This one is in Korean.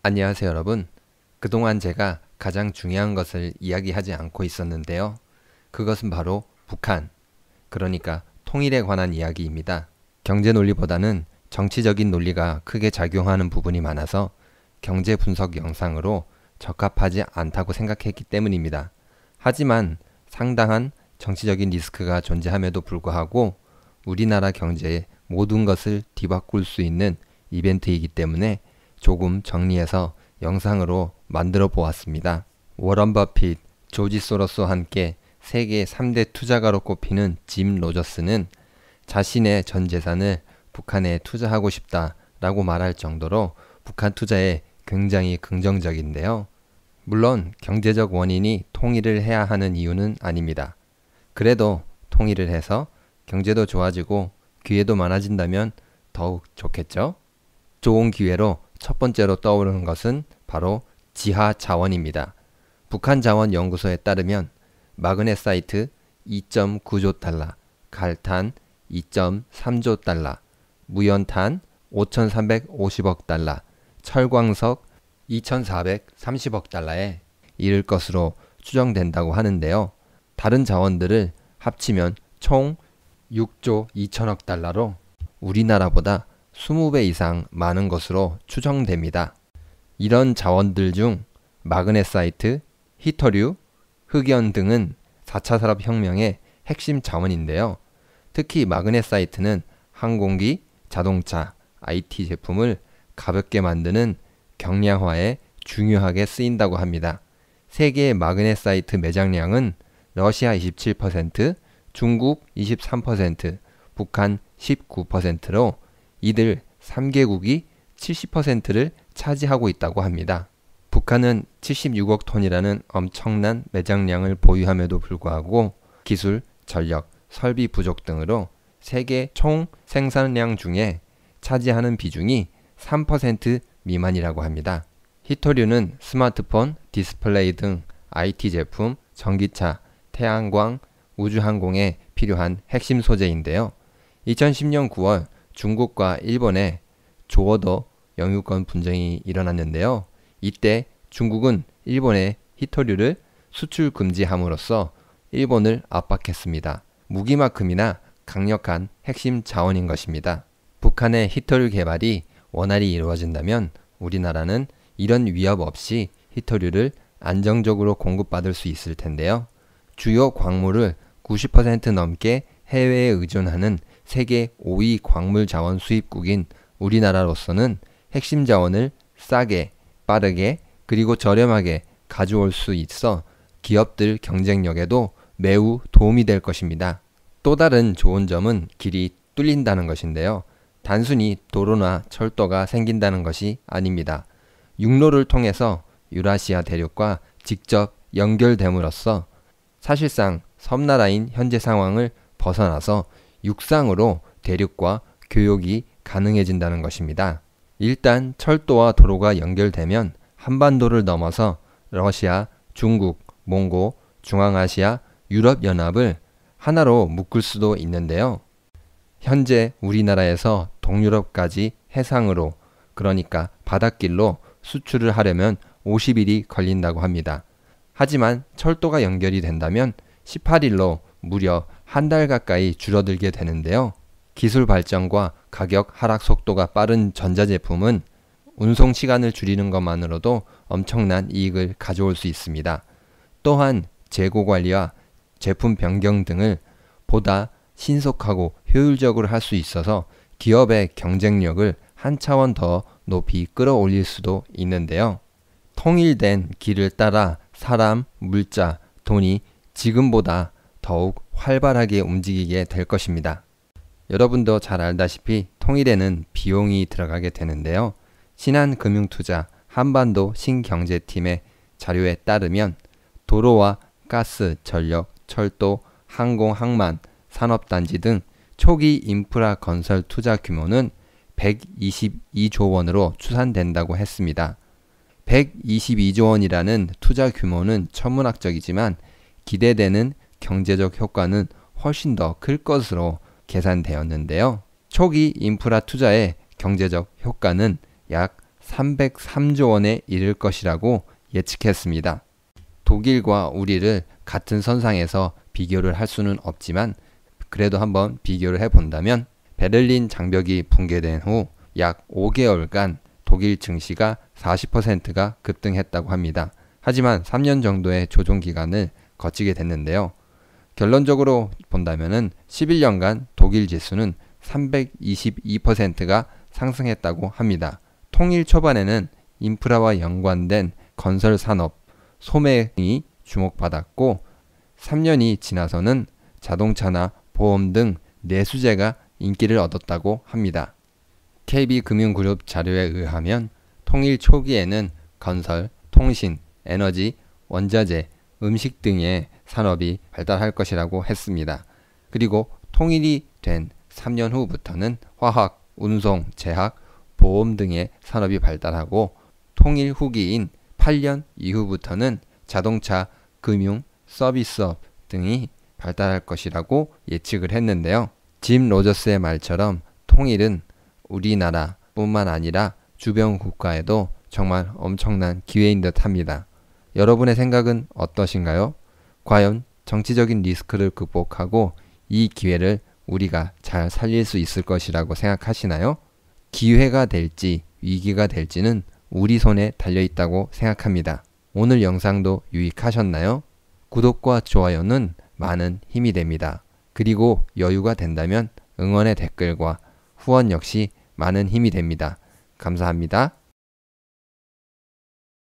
안녕하세요 여러분. 그동안 제가 가장 중요한 것을 이야기하지 않고 있었는데요. 그것은 바로 북한, 그러니까 통일에 관한 이야기입니다. 경제 논리보다는 정치적인 논리가 크게 작용하는 부분이 많아서 경제 분석 영상으로 적합하지 않다고 생각했기 때문입니다. 하지만 상당한 정치적인 리스크가 존재함에도 불구하고 우리나라 경제의 모든 것을 뒤바꿀 수 있는 이벤트이기 때문에 조금 정리해서 영상으로 만들어 보았습니다. 워런 버핏, 조지 소로스와 함께 세계 3대 투자가로 꼽히는 짐 로저스는 자신의 전 재산을 북한에 투자하고 싶다라고 말할 정도로 북한 투자에 굉장히 긍정적인데요. 물론 경제적 원인이 통일을 해야 하는 이유는 아닙니다. 그래도 통일을 해서 경제도 좋아지고 기회도 많아진다면 더욱 좋겠죠? 좋은 기회로 첫 번째로 떠오르는 것은 바로 지하 자원입니다. 북한 자원 연구소에 따르면 마그네사이트 2.9조 달러, 갈탄 2.3조 달러, 무연탄 5,350억 달러, 철광석 2,430억 달러에 이를 것으로 추정된다고 하는데요. 다른 자원들을 합치면 총 6조 2천억 달러로 우리나라보다 20배 이상 많은 것으로 추정됩니다. 이런 자원들 중 마그네사이트, 히토류, 흑연 등은 4차 산업혁명의 핵심 자원인데요. 특히 마그네사이트는 항공기, 자동차, IT 제품을 가볍게 만드는 경량화에 중요하게 쓰인다고 합니다. 세계의 마그네사이트 매장량은 러시아 27%, 중국 23%, 북한 19%로 이들 3개국이 70%를 차지하고 있다고 합니다. 북한은 76억 톤이라는 엄청난 매장량을 보유함에도 불구하고 기술, 전력, 설비 부족 등으로 세계 총 생산량 중에 차지하는 비중이 3% 미만이라고 합니다. 히토류는 스마트폰, 디스플레이 등 IT 제품, 전기차, 태양광, 우주항공에 필요한 핵심 소재인데요. 2010년 9월 중국과 일본의 조어도 영유권 분쟁이 일어났는데요. 이때 중국은 일본의 히토류를 수출 금지함으로써 일본을 압박했습니다. 무기만큼이나 강력한 핵심 자원인 것입니다. 북한의 히토류 개발이 원활히 이루어진다면 우리나라는 이런 위협 없이 히토류를 안정적으로 공급받을 수 있을 텐데요. 주요 광물을 90% 넘게 해외에 의존하는 세계 5위 광물 자원 수입국인 우리나라로서는 핵심 자원을 싸게, 빠르게, 그리고 저렴하게 가져올 수 있어 기업들 경쟁력에도 매우 도움이 될 것입니다. 또 다른 좋은 점은 길이 뚫린다는 것인데요. 단순히 도로나 철도가 생긴다는 것이 아닙니다. 육로를 통해서 유라시아 대륙과 직접 연결됨으로써 사실상 섬나라인 현재 상황을 벗어나서 육상으로 대륙과 교역이 가능해진다는 것입니다. 일단 철도와 도로가 연결되면 한반도를 넘어서 러시아, 중국, 몽고, 중앙아시아, 유럽연합을 하나로 묶을 수도 있는데요. 현재 우리나라에서 동유럽까지 해상으로, 그러니까 바닷길로 수출을 하려면 50일이 걸린다고 합니다. 하지만 철도가 연결이 된다면 18일로 무려 한 달 가까이 줄어들게 되는데요. 기술 발전과 가격 하락 속도가 빠른 전자제품은 운송 시간을 줄이는 것만으로도 엄청난 이익을 가져올 수 있습니다. 또한 재고 관리와 제품 변경 등을 보다 신속하고 효율적으로 할 수 있어서 기업의 경쟁력을 한 차원 더 높이 끌어올릴 수도 있는데요. 통일된 길을 따라 사람, 물자, 돈이 지금보다 더욱 활발하게 움직이게 될 것입니다. 여러분도 잘 알다시피 통일에는 비용이 들어가게 되는데요. 신한금융투자 한반도 신경제팀의 자료에 따르면 도로와 가스, 전력, 철도, 항공, 항만, 산업단지 등 초기 인프라 건설 투자 규모는 122조 원으로 추산된다고 했습니다. 122조 원이라는 투자 규모는 천문학적이지만 기대되는 경제적 효과는 훨씬 더 클 것으로 계산되었는데요. 초기 인프라 투자의 경제적 효과는 약 303조 원에 이를 것이라고 예측했습니다. 독일과 우리를 같은 선상에서 비교를 할 수는 없지만 그래도 한번 비교를 해본다면 베를린 장벽이 붕괴된 후 약 5개월간 독일 증시가 40%가 급등했다고 합니다. 하지만 3년 정도의 조정 기간을 거치게 됐는데요. 결론적으로 본다면 11년간 독일 지수는 322%가 상승했다고 합니다. 통일 초반에는 인프라와 연관된 건설 산업, 소매이 주목받았고 3년이 지나서는 자동차나 보험 등 내수재가 인기를 얻었다고 합니다. KB금융그룹 자료에 의하면 통일 초기에는 건설, 통신, 에너지, 원자재, 음식 등의 산업이 발달할 것이라고 했습니다. 그리고 통일이 된 3년 후부터는 화학, 운송, 제약, 보험 등의 산업이 발달하고 통일 후기인 8년 이후부터는 자동차, 금융, 서비스업 등이 발달할 것이라고 예측을 했는데요. 짐 로저스의 말처럼 통일은 우리나라뿐만 아니라 주변 국가에도 정말 엄청난 기회인 듯 합니다. 여러분의 생각은 어떠신가요? 과연 정치적인 리스크를 극복하고 이 기회를 우리가 잘 살릴 수 있을 것이라고 생각하시나요? 기회가 될지 위기가 될지는 우리 손에 달려있다고 생각합니다. 오늘 영상도 유익하셨나요? 구독과 좋아요는 많은 힘이 됩니다. 그리고 여유가 된다면 응원의 댓글과 후원 역시 많은 힘이 됩니다. 감사합니다.